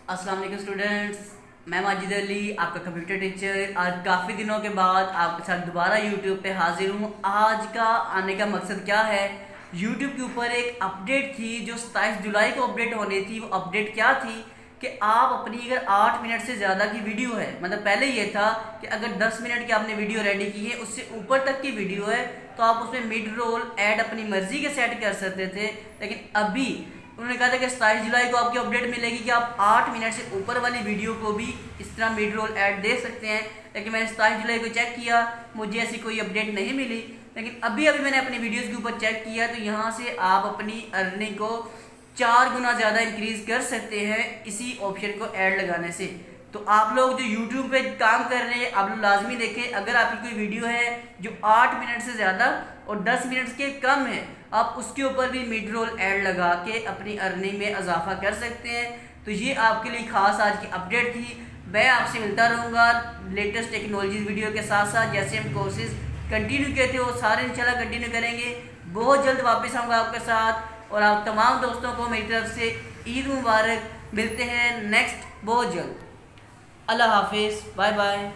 अस्सलाम वालेकुम स्टूडेंट्स, मैं माजिद अली आपका कंप्यूटर टीचर। आज काफ़ी दिनों के बाद आपके साथ दोबारा यूट्यूब पे हाजिर हूँ। आज का आने का मकसद क्या है, यूट्यूब के ऊपर एक अपडेट थी जो 27 जुलाई को अपडेट होनी थी। वो अपडेट क्या थी कि आप अपनी अगर 8 मिनट से ज़्यादा की वीडियो है, मतलब पहले ये था कि अगर 10 मिनट की आपने वीडियो रेडी की है, उससे ऊपर तक की वीडियो है तो आप उसमें मिड रोल ऐड अपनी मर्जी के सेट कर सकते थे। लेकिन अभी उन्होंने कहा था कि 27 जुलाई को आपकी अपडेट मिलेगी कि आप 8 मिनट से ऊपर वाली वीडियो को भी इस तरह मिड रोल ऐड दे सकते हैं। लेकिन मैंने 27 जुलाई को चेक किया, मुझे ऐसी कोई अपडेट नहीं मिली। लेकिन अभी मैंने अपनी वीडियोस के ऊपर चेक किया तो यहाँ से आप अपनी अर्निंग को 4 गुना ज़्यादा इंक्रीज कर सकते हैं इसी ऑप्शन को ऐड लगाने से। तो आप लोग जो YouTube पे काम कर रहे हैं, आप लोग लाजमी देखें। अगर आपकी कोई वीडियो है जो 8 मिनट से ज़्यादा और 10 मिनट के कम है, आप उसके ऊपर भी मिड रोल ऐड लगा के अपनी अर्निंग में इजाफा कर सकते हैं। तो ये आपके लिए खास आज की अपडेट थी। मैं आपसे मिलता रहूँगा लेटेस्ट टेक्नोलॉजी वीडियो के साथ साथ। जैसे हम कोर्सेज कंटिन्यू किए थे वो सारे इंशाल्लाह कंटिन्यू करेंगे। बहुत जल्द वापस आऊँगा आपके साथ। और आप तमाम दोस्तों को मेरी तरफ से ईद मुबारक। मिलते हैं नेक्स्ट बहुत जल्द। अल्लाह हाफिज़, बाय बाय।